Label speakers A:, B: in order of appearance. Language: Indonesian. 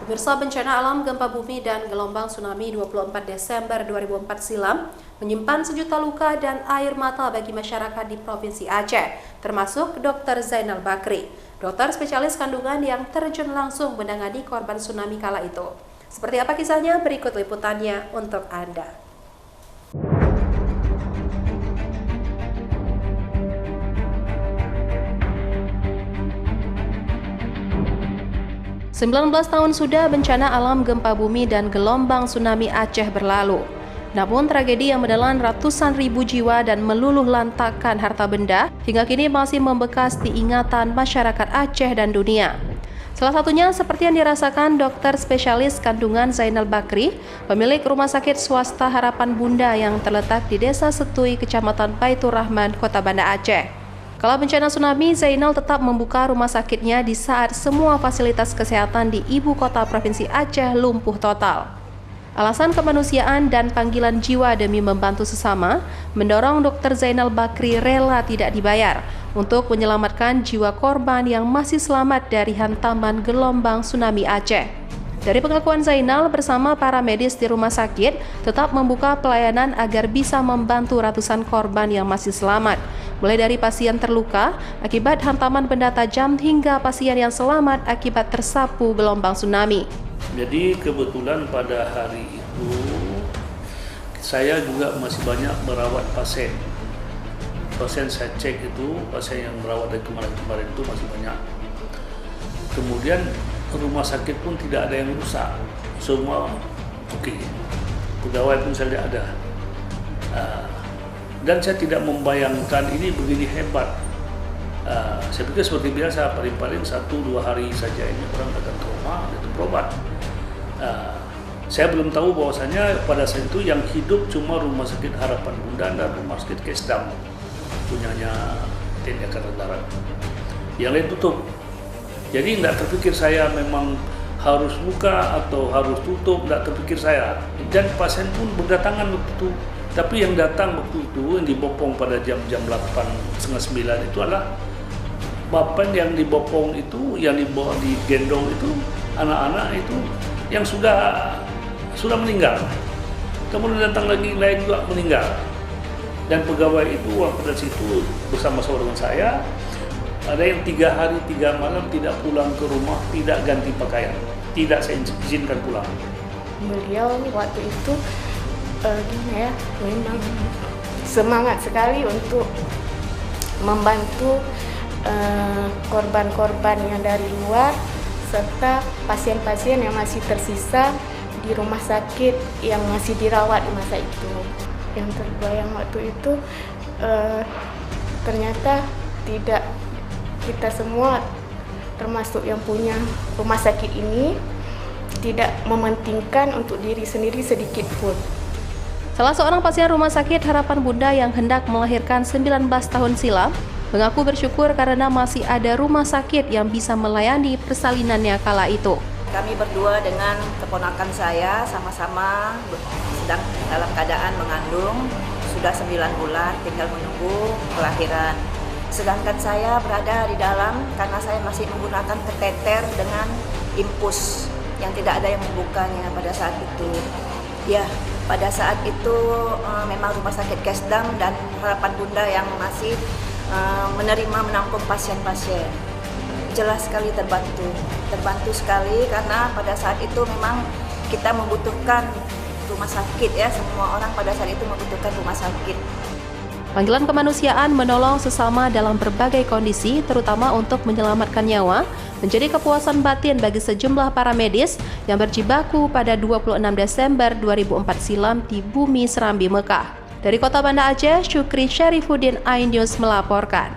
A: Pemirsa, bencana alam gempa bumi dan gelombang tsunami 24 Desember 2004 silam menyimpan sejuta luka dan air mata bagi masyarakat di Provinsi Aceh, termasuk Dr. Zainal Bakri, dokter spesialis kandungan yang terjun langsung menangani korban tsunami kala itu. Seperti apa kisahnya? Berikut liputannya untuk Anda. 19 tahun sudah bencana alam gempa bumi dan gelombang tsunami Aceh berlalu. Namun tragedi yang menelan ratusan ribu jiwa dan meluluh lantakkan harta benda hingga kini masih membekas di ingatan masyarakat Aceh dan dunia. Salah satunya seperti yang dirasakan dokter spesialis kandungan Zainal Bakri, pemilik rumah sakit swasta Harapan Bunda yang terletak di Desa Setui, Kecamatan Baitur Rahman, Kota Banda Aceh. Kala bencana tsunami, Zainal tetap membuka rumah sakitnya di saat semua fasilitas kesehatan di ibu kota Provinsi Aceh lumpuh total. Alasan kemanusiaan dan panggilan jiwa demi membantu sesama mendorong Dr. Zainal Bakri rela tidak dibayar untuk menyelamatkan jiwa korban yang masih selamat dari hantaman gelombang tsunami Aceh. Dari pengakuan Zainal, bersama para medis di rumah sakit tetap membuka pelayanan agar bisa membantu ratusan korban yang masih selamat, mulai dari pasien terluka akibat hantaman benda tajam hingga pasien yang selamat akibat tersapu gelombang tsunami.
B: Jadi kebetulan pada hari itu saya juga masih banyak merawat pasien. Pasien saya cek itu, pasien yang merawat dari kemarin-kemarin itu masih banyak. Kemudian rumah sakit pun tidak ada yang rusak, semua oke. Pegawai pun saya lihat ada. Dan saya tidak membayangkan ini begini hebat. Saya pikir seperti biasa, paling-paling 1-2 hari saja ini orang datang ke rumah itu berobat. Saya belum tahu bahwasanya pada saat itu yang hidup cuma rumah sakit Harapan Bunda dan rumah sakit Kesdam punyanya TNI Angkatan Darat. Yang lain tutup. Jadi tidak terpikir saya memang harus buka atau harus tutup, tidak terpikir saya. Dan pasien pun berdatangan waktu itu. Tapi yang datang waktu itu, yang dibopong pada jam-jam 8:30 itu adalah bapak yang dibopong itu, yang dibawa digendong itu, anak-anak itu yang sudah meninggal. Kemudian datang lagi lain juga meninggal. Dan pegawai itu pada situ bersama-sama dengan saya, ada yang 3 hari 3 malam tidak pulang ke rumah, tidak ganti pakaian, tidak saya izinkan pulang.
C: Beliau waktu itu memang semangat sekali untuk membantu korban-korban yang dari luar serta pasien-pasien yang masih tersisa di rumah sakit yang masih dirawat di masa itu. Yang terbayang waktu itu ternyata tidak kita semua termasuk yang punya rumah sakit ini tidak mementingkan untuk diri sendiri sedikit pun.
A: Salah seorang pasien rumah sakit Harapan Bunda yang hendak melahirkan 19 tahun silam mengaku bersyukur karena masih ada rumah sakit yang bisa melayani persalinannya kala itu.
D: Kami berdua dengan keponakan saya sama-sama sedang dalam keadaan mengandung, sudah 9 bulan, tinggal menunggu kelahiran. Sedangkan saya berada di dalam karena saya masih menggunakan kateter dengan impus yang tidak ada yang membukanya pada saat itu. Ya, pada saat itu memang rumah sakit Kesdam dan Harapan Bunda yang masih menerima menampung pasien-pasien. Jelas sekali terbantu sekali karena pada saat itu memang kita membutuhkan rumah sakit ya, semua orang pada saat itu membutuhkan rumah sakit.
A: Panggilan kemanusiaan menolong sesama dalam berbagai kondisi, terutama untuk menyelamatkan nyawa, menjadi kepuasan batin bagi sejumlah para medis yang berjibaku pada 26 Desember 2004 silam di Bumi Serambi, Mekah. Dari Kota Banda Aceh, Syukri Syarifuddin, iNews melaporkan.